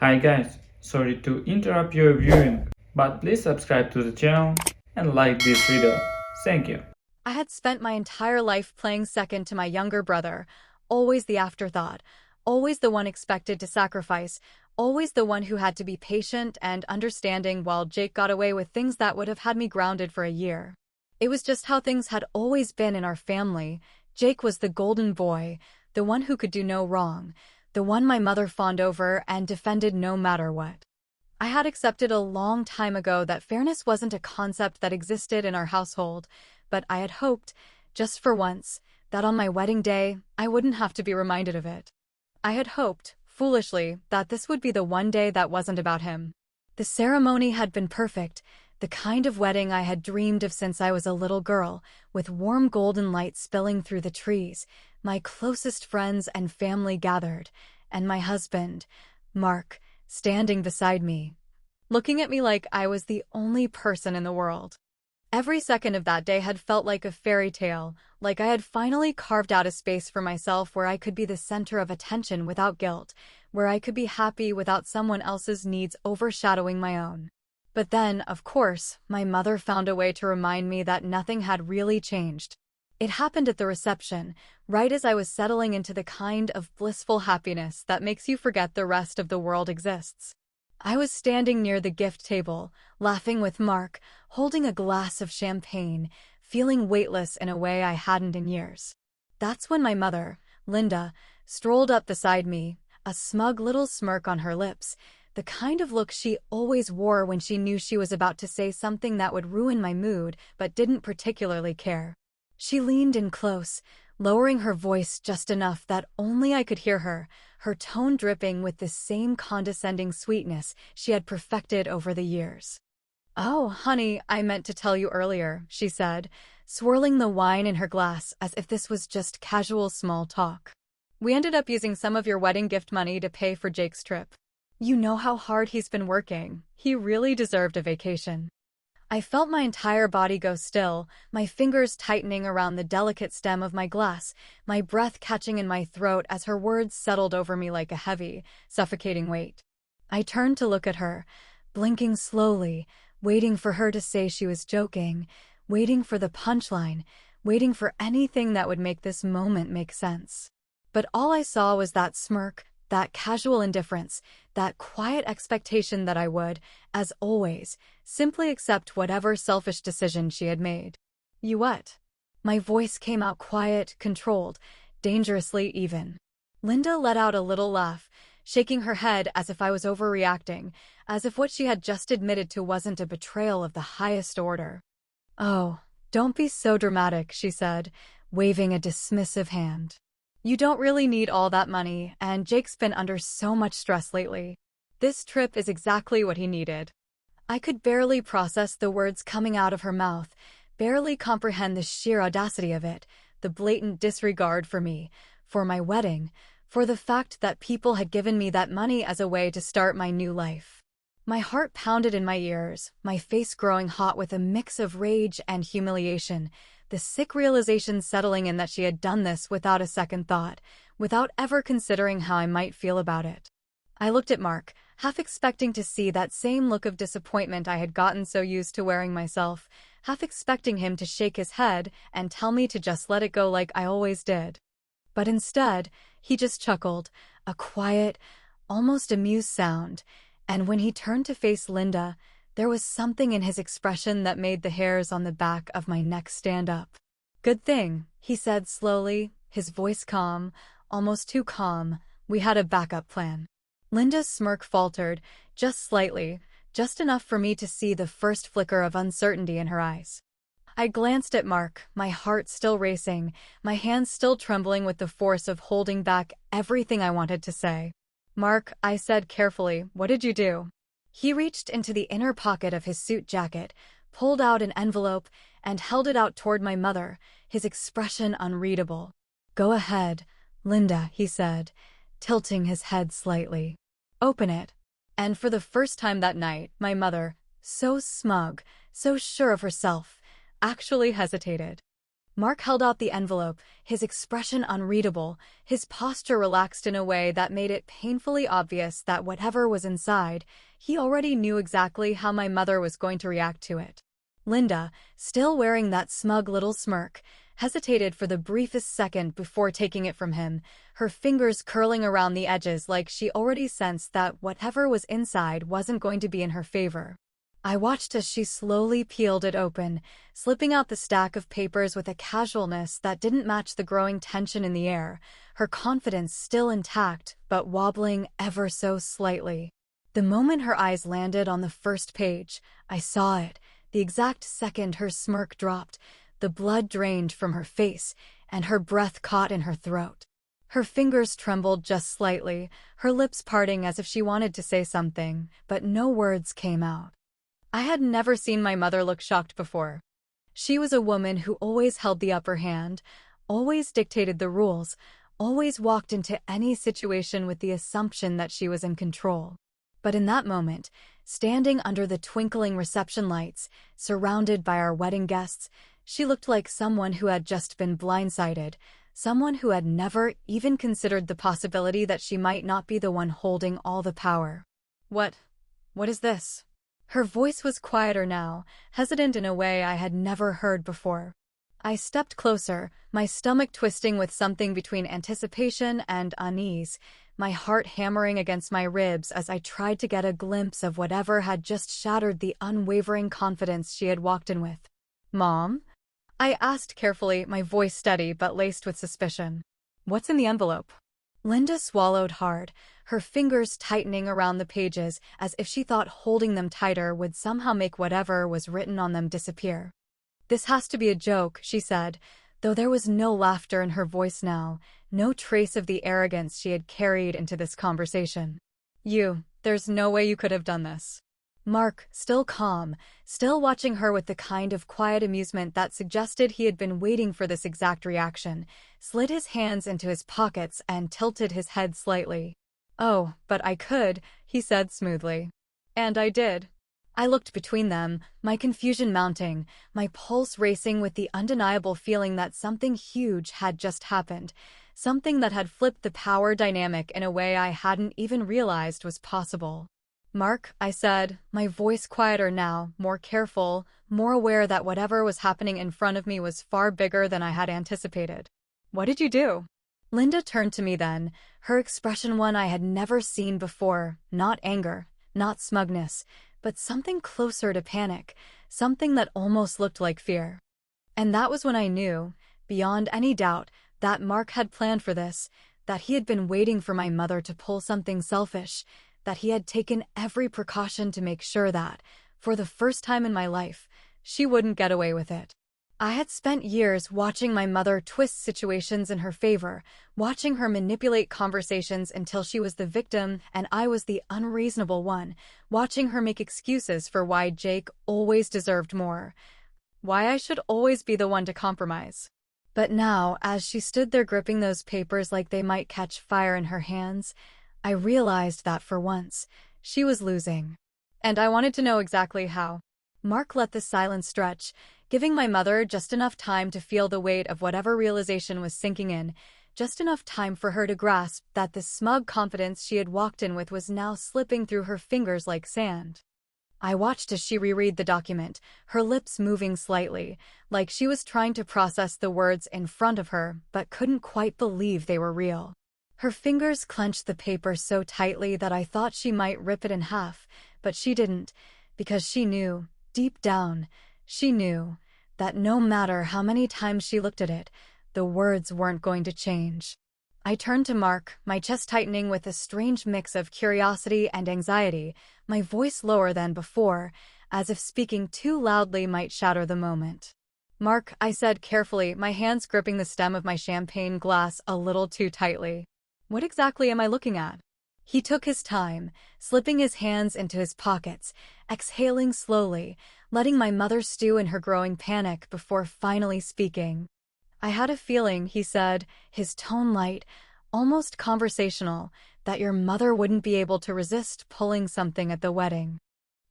Hi guys, sorry to interrupt your viewing, but please subscribe to the channel and like this video. Thank you. I had spent my entire life playing second to my younger brother, always the afterthought, always the one expected to sacrifice, always the one who had to be patient and understanding while Jake got away with things that would have had me grounded for a year. It was just how things had always been in our family. Jake was the golden boy, the one who could do no wrong, the one my mother fawned over and defended no matter what. I had accepted a long time ago that fairness wasn't a concept that existed in our household, but I had hoped, just for once, that on my wedding day, I wouldn't have to be reminded of it. I had hoped, foolishly, that this would be the one day that wasn't about him. The ceremony had been perfect, the kind of wedding I had dreamed of since I was a little girl, with warm golden light spilling through the trees, my closest friends and family gathered, and my husband, Mark, standing beside me, looking at me like I was the only person in the world. Every second of that day had felt like a fairy tale, like I had finally carved out a space for myself where I could be the center of attention without guilt, where I could be happy without someone else's needs overshadowing my own. But then, of course, my mother found a way to remind me that nothing had really changed. It happened at the reception, right as I was settling into the kind of blissful happiness that makes you forget the rest of the world exists. I was standing near the gift table, laughing with Mark, holding a glass of champagne, feeling weightless in a way I hadn't in years. That's when my mother, Linda, strolled up beside me, a smug little smirk on her lips, the kind of look she always wore when she knew she was about to say something that would ruin my mood but didn't particularly care. She leaned in close, lowering her voice just enough that only I could hear her, her tone dripping with the same condescending sweetness she had perfected over the years. "Oh, honey, I meant to tell you earlier," she said, swirling the wine in her glass as if this was just casual small talk. "We ended up using some of your wedding gift money to pay for Jake's trip. You know how hard he's been working. He really deserved a vacation." I felt my entire body go still, my fingers tightening around the delicate stem of my glass, my breath catching in my throat as her words settled over me like a heavy, suffocating weight. I turned to look at her, blinking slowly, waiting for her to say she was joking, waiting for the punchline, waiting for anything that would make this moment make sense. But all I saw was that smirk, that casual indifference, that quiet expectation that I would, as always, simply accept whatever selfish decision she had made. "You what?" My voice came out quiet, controlled, dangerously even. Linda let out a little laugh, shaking her head as if I was overreacting, as if what she had just admitted to wasn't a betrayal of the highest order. "Oh, don't be so dramatic," she said, waving a dismissive hand. "You don't really need all that money, and Jake's been under so much stress lately. This trip is exactly what he needed." I could barely process the words coming out of her mouth, barely comprehend the sheer audacity of it, the blatant disregard for me, for my wedding, for the fact that people had given me that money as a way to start my new life. My heart pounded in my ears, my face growing hot with a mix of rage and humiliation, the sick realization settling in that she had done this without a second thought, without ever considering how I might feel about it. I looked at Mark, half expecting to see that same look of disappointment I had gotten so used to wearing myself, half expecting him to shake his head and tell me to just let it go like I always did. But instead, he just chuckled, a quiet, almost amused sound, and when he turned to face Linda, there was something in his expression that made the hairs on the back of my neck stand up. "Good thing," he said slowly, his voice calm, almost too calm. "We had a backup plan." Linda's smirk faltered, just slightly, just enough for me to see the first flicker of uncertainty in her eyes. I glanced at Mark, my heart still racing, my hands still trembling with the force of holding back everything I wanted to say. "Mark," I said carefully, "what did you do?" He reached into the inner pocket of his suit jacket, pulled out an envelope, and held it out toward my mother, his expression unreadable. "Go ahead, Linda," he said, tilting his head slightly. "Open it." And for the first time that night, my mother, so smug, so sure of herself, actually hesitated. Mark held out the envelope, his expression unreadable, his posture relaxed in a way that made it painfully obvious that whatever was inside, he already knew exactly how my mother was going to react to it. Linda, still wearing that smug little smirk, hesitated for the briefest second before taking it from him, her fingers curling around the edges like she already sensed that whatever was inside wasn't going to be in her favor. I watched as she slowly peeled it open, slipping out the stack of papers with a casualness that didn't match the growing tension in the air, her confidence still intact but wobbling ever so slightly. The moment her eyes landed on the first page, I saw it. The exact second her smirk dropped, the blood drained from her face, and her breath caught in her throat. Her fingers trembled just slightly, her lips parting as if she wanted to say something, but no words came out. I had never seen my mother look shocked before. She was a woman who always held the upper hand, always dictated the rules, always walked into any situation with the assumption that she was in control. But in that moment, standing under the twinkling reception lights, surrounded by our wedding guests, she looked like someone who had just been blindsided, someone who had never even considered the possibility that she might not be the one holding all the power. What is this? Her voice was quieter now, hesitant in a way I had never heard before. I stepped closer, my stomach twisting with something between anticipation and unease, my heart hammering against my ribs as I tried to get a glimpse of whatever had just shattered the unwavering confidence she had walked in with. "Mom?" I asked carefully, my voice steady but laced with suspicion. "What's in the envelope?" Linda swallowed hard, her fingers tightening around the pages as if she thought holding them tighter would somehow make whatever was written on them disappear. "This has to be a joke," she said, though there was no laughter in her voice now, no trace of the arrogance she had carried into this conversation. There's no way you could have done this." Mark, still calm, still watching her with the kind of quiet amusement that suggested he had been waiting for this exact reaction, slid his hands into his pockets and tilted his head slightly. "Oh, but I could," he said smoothly. And I did. I looked between them, my confusion mounting, my pulse racing with the undeniable feeling that something huge had just happened, something that had flipped the power dynamic in a way I hadn't even realized was possible. "Mark," I said, my voice quieter now, more careful, more aware that whatever was happening in front of me was far bigger than I had anticipated. "What did you do?" Linda turned to me then, her expression one I had never seen before, not anger, not smugness, but something closer to panic, something that almost looked like fear. And that was when I knew, beyond any doubt, that Mark had planned for this, that he had been waiting for my mother to pull something selfish, that he had taken every precaution to make sure that, for the first time in my life, she wouldn't get away with it. I had spent years watching my mother twist situations in her favor, watching her manipulate conversations until she was the victim and I was the unreasonable one, watching her make excuses for why Jake always deserved more, why I should always be the one to compromise. But now, as she stood there gripping those papers like they might catch fire in her hands, I realized that for once, she was losing. And I wanted to know exactly how. Mark let the silence stretch, giving my mother just enough time to feel the weight of whatever realization was sinking in, just enough time for her to grasp that the smug confidence she had walked in with was now slipping through her fingers like sand. I watched as she reread the document, her lips moving slightly, like she was trying to process the words in front of her but couldn't quite believe they were real. Her fingers clenched the paper so tightly that I thought she might rip it in half, but she didn't, because she knew, deep down, she knew that no matter how many times she looked at it, the words weren't going to change. I turned to Mark, my chest tightening with a strange mix of curiosity and anxiety, my voice lower than before, as if speaking too loudly might shatter the moment. "Mark," I said carefully, my hands gripping the stem of my champagne glass a little too tightly. "What exactly am I looking at?" He took his time, slipping his hands into his pockets, exhaling slowly, letting my mother stew in her growing panic before finally speaking. "I had a feeling," he said, his tone light, almost conversational, "that your mother wouldn't be able to resist pulling something at the wedding.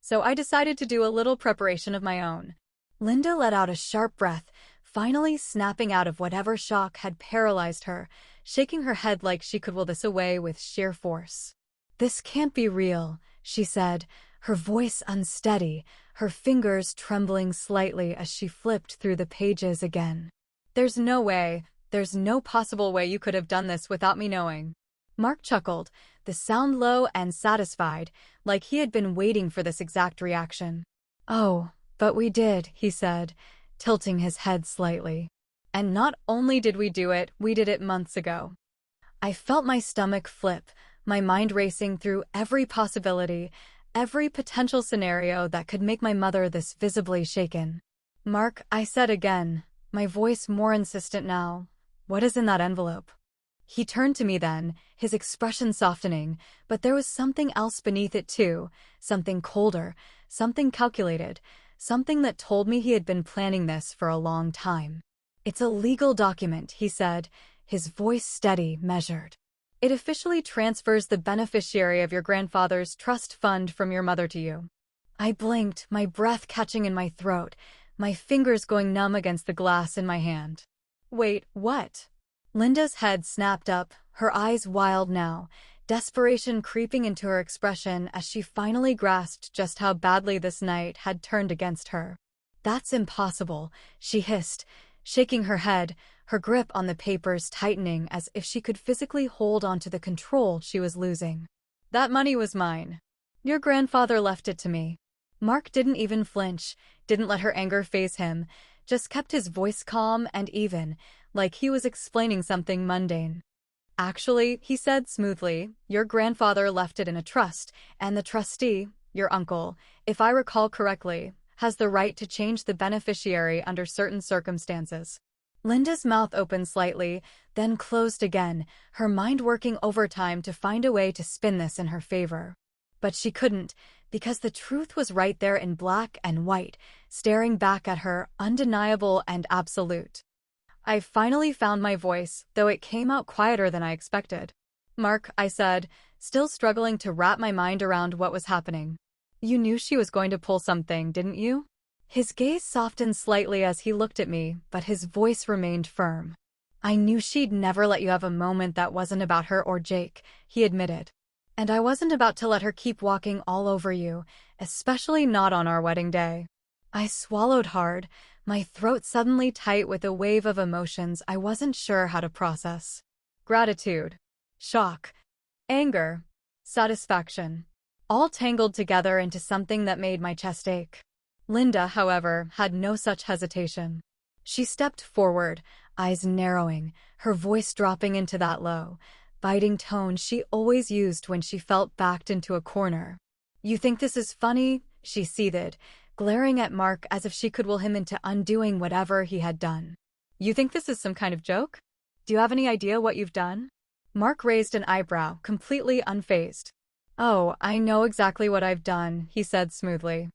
So I decided to do a little preparation of my own." Linda let out a sharp breath, finally snapping out of whatever shock had paralyzed her, shaking her head like she could will this away with sheer force. "This can't be real," she said, her voice unsteady, her fingers trembling slightly as she flipped through the pages again. "There's no way, there's no possible way you could have done this without me knowing." Mark chuckled, the sound low and satisfied, like he had been waiting for this exact reaction. "Oh, but we did," he said, tilting his head slightly. "And not only did we did it months ago." I felt my stomach flip, my mind racing through every possibility, every potential scenario that could make my mother this visibly shaken. "Mark," I said again, my voice more insistent now, "what is in that envelope?" He turned to me then, his expression softening, but there was something else beneath it too, something colder, something calculated, something that told me he had been planning this for a long time. "It's a legal document," he said, his voice steady, measured. "It officially transfers the beneficiary of your grandfather's trust fund from your mother to you." I blinked, my breath catching in my throat, my fingers going numb against the glass in my hand. "Wait, what?" Linda's head snapped up, her eyes wild now, desperation creeping into her expression as she finally grasped just how badly this night had turned against her. "That's impossible," she hissed, shaking her head, her grip on the papers tightening as if she could physically hold onto the control she was losing. "That money was mine. Your grandfather left it to me." Mark didn't even flinch, didn't let her anger faze him, just kept his voice calm and even, like he was explaining something mundane. "Actually," he said smoothly, "your grandfather left it in a trust, and the trustee, your uncle, if I recall correctly, has the right to change the beneficiary under certain circumstances." Linda's mouth opened slightly, then closed again, her mind working overtime to find a way to spin this in her favor. But she couldn't, because the truth was right there in black and white, staring back at her, undeniable and absolute. I finally found my voice, though it came out quieter than I expected. "Mark," I said, still struggling to wrap my mind around what was happening. "You knew she was going to pull something, didn't you?" His gaze softened slightly as he looked at me, but his voice remained firm. "I knew she'd never let you have a moment that wasn't about her or Jake," he admitted. "And I wasn't about to let her keep walking all over you, especially not on our wedding day." I swallowed hard, my throat suddenly tight with a wave of emotions I wasn't sure how to process. Gratitude, shock, anger, satisfaction, all tangled together into something that made my chest ache. Linda, however, had no such hesitation. She stepped forward, eyes narrowing, her voice dropping into that low, biting tone she always used when she felt backed into a corner. "You think this is funny?" she seethed, glaring at Mark as if she could will him into undoing whatever he had done. "You think this is some kind of joke? Do you have any idea what you've done?" Mark raised an eyebrow, completely unfazed. "Oh, I know exactly what I've done," he said smoothly.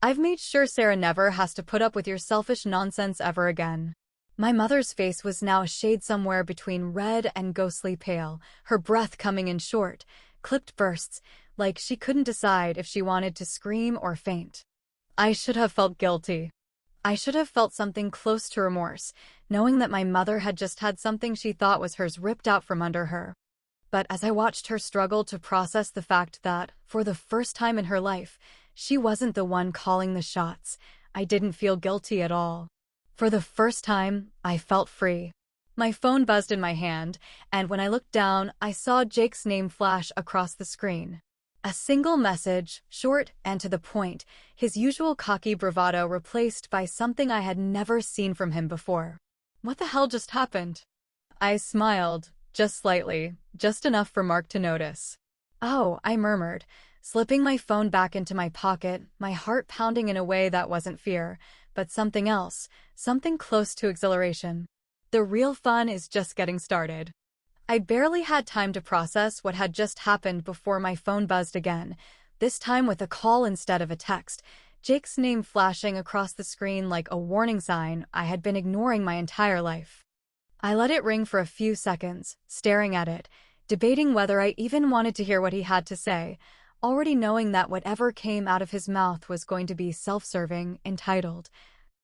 "I've made sure Sarah never has to put up with your selfish nonsense ever again." My mother's face was now a shade somewhere between red and ghostly pale, her breath coming in short, clipped bursts, like she couldn't decide if she wanted to scream or faint. I should have felt guilty. I should have felt something close to remorse, knowing that my mother had just had something she thought was hers ripped out from under her. But as I watched her struggle to process the fact that, for the first time in her life, she wasn't the one calling the shots, I didn't feel guilty at all. For the first time, I felt free. My phone buzzed in my hand, and when I looked down, I saw Jake's name flash across the screen. A single message, short and to the point, his usual cocky bravado replaced by something I had never seen from him before. "What the hell just happened?" I smiled, just slightly, just enough for Mark to notice. "Oh," I murmured, slipping my phone back into my pocket, my heart pounding in a way that wasn't fear, but something else, something close to exhilaration. The real fun is just getting started. I barely had time to process what had just happened before my phone buzzed again, this time with a call instead of a text, Jake's name flashing across the screen like a warning sign I had been ignoring my entire life. I let it ring for a few seconds, staring at it, debating whether I even wanted to hear what he had to say, already knowing that whatever came out of his mouth was going to be self-serving, entitled.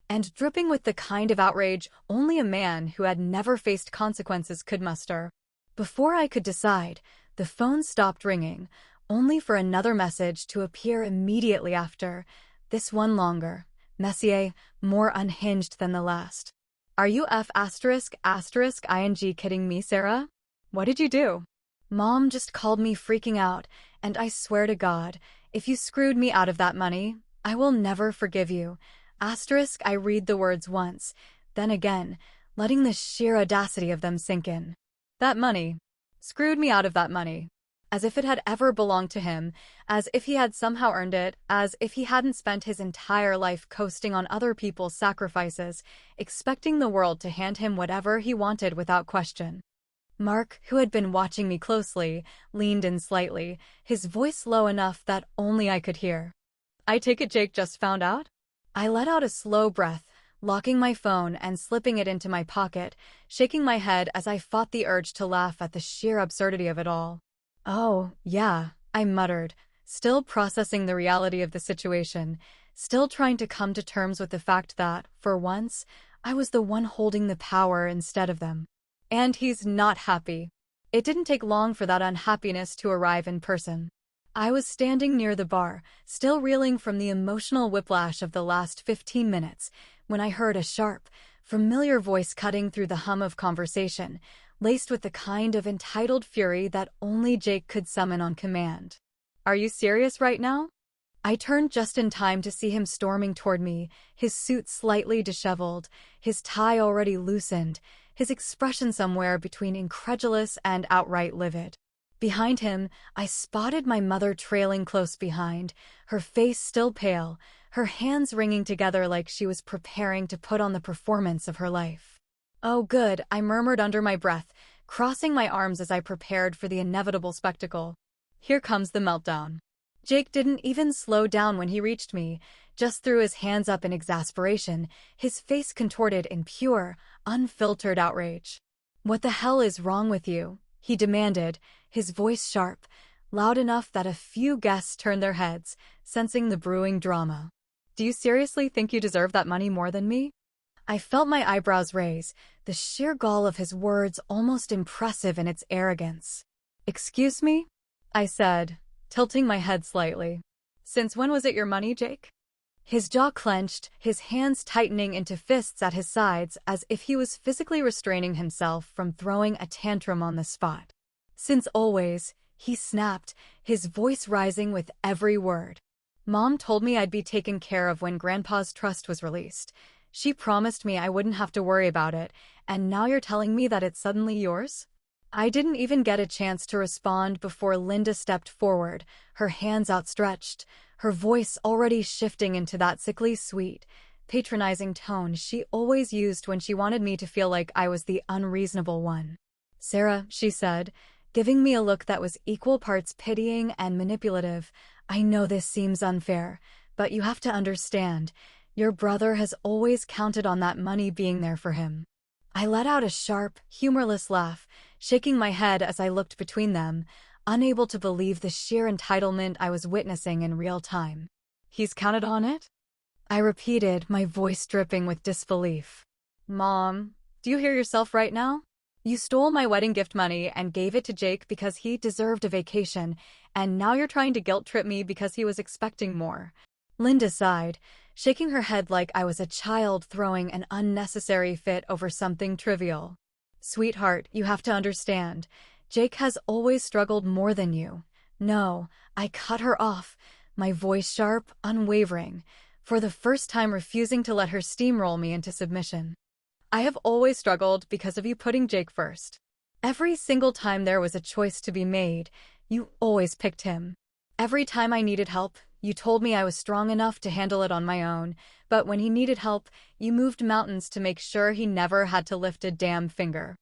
and dripping with the kind of outrage only a man who had never faced consequences could muster. Before I could decide, the phone stopped ringing, only for another message to appear immediately after, this one longer, messier, more unhinged than the last. Are you ***ing kidding me, Sarah? What did you do? Mom just called me freaking out, and I swear to God, if you screwed me out of that money, I will never forgive you. I read the words once, then again, letting the sheer audacity of them sink in. That money. Screwed me out of that money. As if it had ever belonged to him, as if he had somehow earned it, as if he hadn't spent his entire life coasting on other people's sacrifices, expecting the world to hand him whatever he wanted without question. Mark, who had been watching me closely, leaned in slightly, his voice low enough that only I could hear. I take it Jake just found out? I let out a slow breath, locking my phone and slipping it into my pocket, shaking my head as I fought the urge to laugh at the sheer absurdity of it all. Oh, yeah, I muttered, still processing the reality of the situation, still trying to come to terms with the fact that, for once, I was the one holding the power instead of them. And he's not happy. It didn't take long for that unhappiness to arrive in person. I was standing near the bar, still reeling from the emotional whiplash of the last 15 minutes, when I heard a sharp, familiar voice cutting through the hum of conversation, laced with the kind of entitled fury that only Jake could summon on command. Are you serious right now? I turned just in time to see him storming toward me, his suit slightly disheveled, his tie already loosened, his expression somewhere between incredulous and outright livid. Behind him, I spotted my mother trailing close behind, her face still pale, her hands wringing together like she was preparing to put on the performance of her life. Oh good, I murmured under my breath, crossing my arms as I prepared for the inevitable spectacle. Here comes the meltdown. Jake didn't even slow down when he reached me, just threw his hands up in exasperation, his face contorted in pure, unfiltered outrage. What the hell is wrong with you? He demanded, his voice sharp, loud enough that a few guests turned their heads, sensing the brewing drama. Do you seriously think you deserve that money more than me? I felt my eyebrows raise, the sheer gall of his words almost impressive in its arrogance. Excuse me? I said, tilting my head slightly. Since when was it your money, Jake? His jaw clenched, his hands tightening into fists at his sides as if he was physically restraining himself from throwing a tantrum on the spot. Since always, he snapped, his voice rising with every word. Mom told me I'd be taken care of when Grandpa's trust was released. She promised me I wouldn't have to worry about it, and now you're telling me that it's suddenly yours? I didn't even get a chance to respond before Linda stepped forward, her hands outstretched, her voice already shifting into that sickly sweet, patronizing tone she always used when she wanted me to feel like I was the unreasonable one. Sarah, she said, giving me a look that was equal parts pitying and manipulative, I know this seems unfair, but you have to understand, your brother has always counted on that money being there for him. I let out a sharp, humorless laugh, shaking my head as I looked between them, unable to believe the sheer entitlement I was witnessing in real time. He's counted on it? I repeated, my voice dripping with disbelief. Mom, do you hear yourself right now? You stole my wedding gift money and gave it to Jake because he deserved a vacation, and now you're trying to guilt-trip me because he was expecting more. Linda sighed, shaking her head like I was a child throwing an unnecessary fit over something trivial. Sweetheart, you have to understand. Jake has always struggled more than you. No, I cut her off, my voice sharp, unwavering, for the first time refusing to let her steamroll me into submission. I have always struggled because of you putting Jake first. Every single time there was a choice to be made, you always picked him. Every time I needed help, you told me I was strong enough to handle it on my own, but when he needed help, you moved mountains to make sure he never had to lift a damn finger.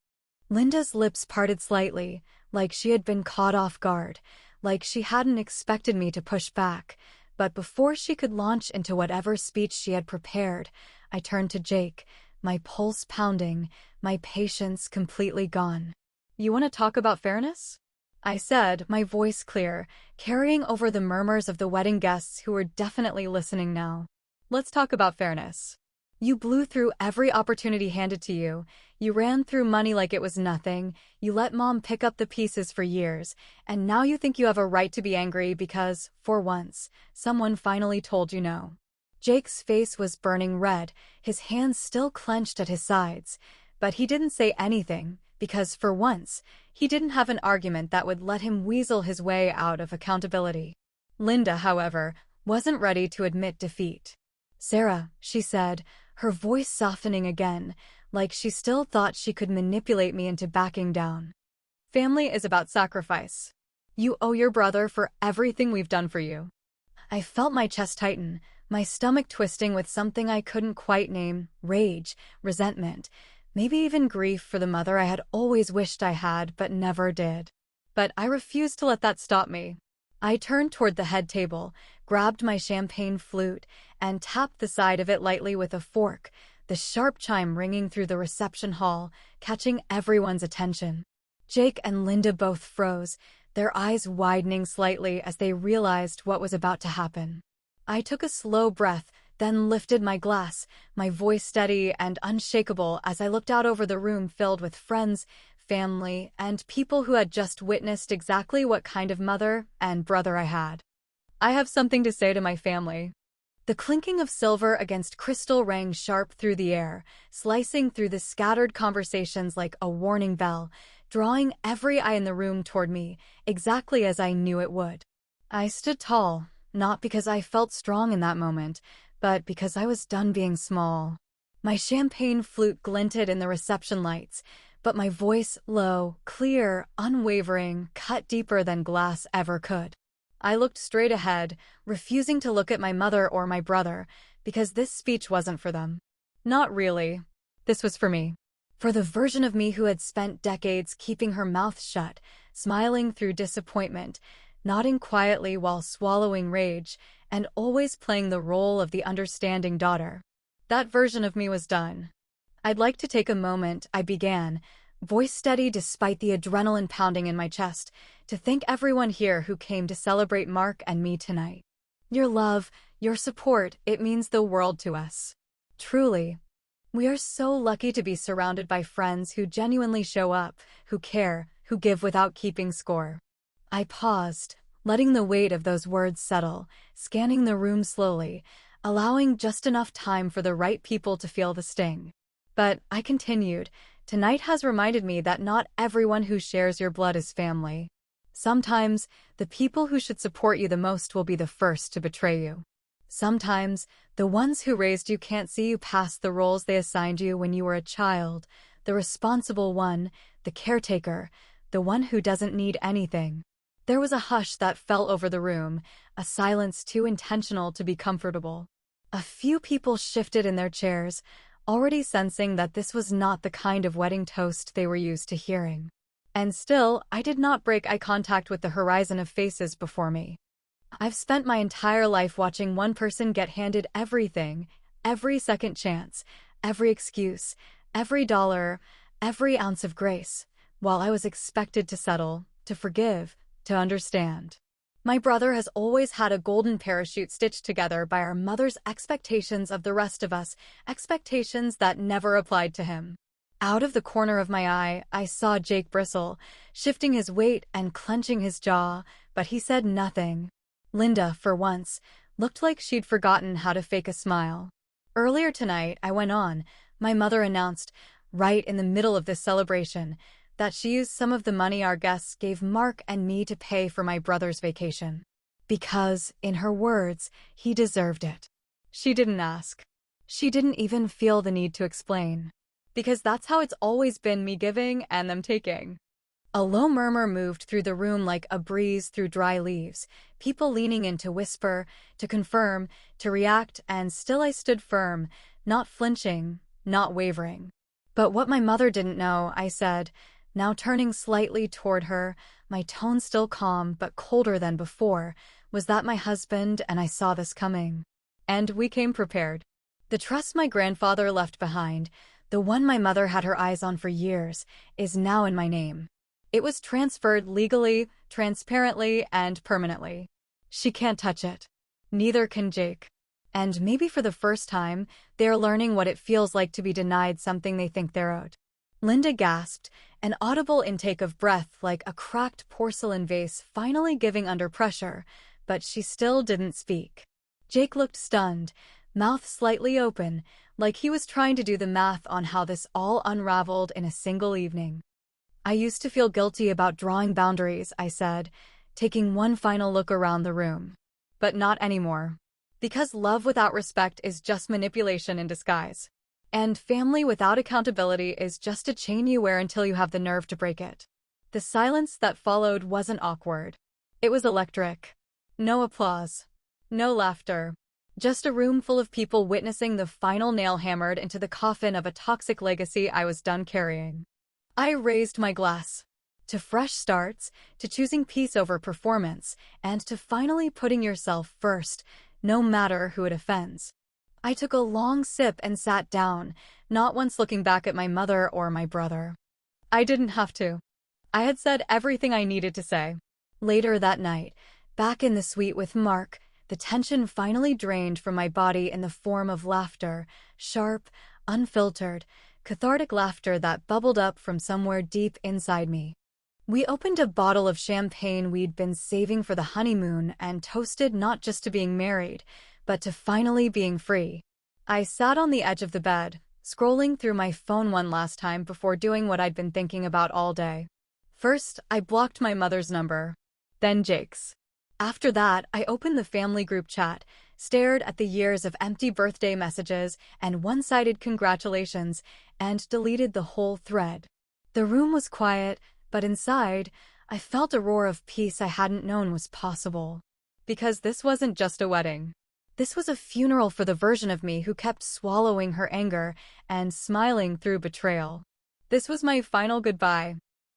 Linda's lips parted slightly, like she had been caught off guard, like she hadn't expected me to push back, but before she could launch into whatever speech she had prepared, I turned to Jake, my pulse pounding, my patience completely gone. You want to talk about fairness? I said, my voice clear, carrying over the murmurs of the wedding guests who were definitely listening now. Let's talk about fairness. You blew through every opportunity handed to you. You ran through money like it was nothing. You let mom pick up the pieces for years. And now you think you have a right to be angry because, for once, someone finally told you no. Jake's face was burning red, his hands still clenched at his sides. But he didn't say anything, because for once, he didn't have an argument that would let him weasel his way out of accountability. Linda, however, wasn't ready to admit defeat. "Sarah," she said, her voice softening again, like she still thought she could manipulate me into backing down. "Family is about sacrifice. You owe your brother for everything we've done for you." I felt my chest tighten, my stomach twisting with something I couldn't quite name: rage, resentment, maybe even grief for the mother I had always wished I had but never did. But I refused to let that stop me. I turned toward the head table, grabbed my champagne flute, and tapped the side of it lightly with a fork, the sharp chime ringing through the reception hall, catching everyone's attention. Jake and Linda both froze, their eyes widening slightly as they realized what was about to happen. I took a slow breath, then lifted my glass, my voice steady and unshakable as I looked out over the room filled with friends, family, and people who had just witnessed exactly what kind of mother and brother I had. "I have something to say to my family." The clinking of silver against crystal rang sharp through the air, slicing through the scattered conversations like a warning bell, drawing every eye in the room toward me, exactly as I knew it would. I stood tall, not because I felt strong in that moment, but because I was done being small. My champagne flute glinted in the reception lights, but my voice, low, clear, unwavering, cut deeper than glass ever could. I looked straight ahead, refusing to look at my mother or my brother, because this speech wasn't for them. Not really. This was for me. For the version of me who had spent decades keeping her mouth shut, smiling through disappointment, nodding quietly while swallowing rage, and always playing the role of the understanding daughter. That version of me was done. "I'd like to take a moment," I began, voice steady despite the adrenaline pounding in my chest, "to thank everyone here who came to celebrate Mark and me tonight. Your love, your support, it means the world to us. Truly. We are so lucky to be surrounded by friends who genuinely show up, who care, who give without keeping score." I paused, letting the weight of those words settle, scanning the room slowly, allowing just enough time for the right people to feel the sting. But I continued, "Tonight has reminded me that not everyone who shares your blood is family. Sometimes, the people who should support you the most will be the first to betray you. Sometimes, the ones who raised you can't see you past the roles they assigned you when you were a child, the responsible one, the caretaker, the one who doesn't need anything." There was a hush that fell over the room, a silence too intentional to be comfortable. A few people shifted in their chairs, already sensing that this was not the kind of wedding toast they were used to hearing. And still, I did not break eye contact with the horizon of faces before me. I've spent my entire life watching one person get handed everything, every second chance, every excuse, every dollar, every ounce of grace, while I was expected to settle, to forgive, to understand. My brother has always had a golden parachute stitched together by our mother's expectations of the rest of us, expectations that never applied to him. Out of the corner of my eye, I saw Jake bristle, shifting his weight and clenching his jaw, but he said nothing. Linda, for once, looked like she'd forgotten how to fake a smile. "Earlier tonight," I went on, "my mother announced, right in the middle of this celebration, that she used some of the money our guests gave Mark and me to pay for my brother's vacation. Because, in her words, he deserved it." She didn't ask. She didn't even feel the need to explain. Because that's how it's always been, me giving and them taking. A low murmur moved through the room like a breeze through dry leaves, people leaning in to whisper, to confirm, to react, and still I stood firm, not flinching, not wavering. "But what my mother didn't know," I said, now turning slightly toward her, my tone still calm but colder than before, "was that my husband and I saw this coming. And we came prepared. The trust my grandfather left behind, the one my mother had her eyes on for years, is now in my name. It was transferred legally, transparently, and permanently. She can't touch it. Neither can Jake. And maybe for the first time, they're learning what it feels like to be denied something they think they're owed. Linda gasped, an audible intake of breath like a cracked porcelain vase finally giving under pressure, but she still didn't speak. Jake looked stunned, mouth slightly open, like he was trying to do the math on how this all unraveled in a single evening. I used to feel guilty about drawing boundaries, I said, taking one final look around the room. But not anymore. Because love without respect is just manipulation in disguise. And family without accountability is just a chain you wear until you have the nerve to break it. The silence that followed wasn't awkward. It was electric. No applause. No laughter. Just a room full of people witnessing the final nail hammered into the coffin of a toxic legacy I was done carrying. I raised my glass. To fresh starts, to choosing peace over performance, and to finally putting yourself first, no matter who it offends. I took a long sip and sat down, not once looking back at my mother or my brother. I didn't have to. I had said everything I needed to say. Later that night, back in the suite with Mark, the tension finally drained from my body in the form of laughter, sharp, unfiltered, cathartic laughter that bubbled up from somewhere deep inside me. We opened a bottle of champagne we'd been saving for the honeymoon and toasted not just to being married, but to finally being free. I sat on the edge of the bed, scrolling through my phone one last time before doing what I'd been thinking about all day. First, I blocked my mother's number. Then Jake's. After that, I opened the family group chat, stared at the years of empty birthday messages and one-sided congratulations, and deleted the whole thread. The room was quiet, but inside, I felt a roar of peace I hadn't known was possible. Because this wasn't just a wedding. This was a funeral for the version of me who kept swallowing her anger and smiling through betrayal. This was my final goodbye,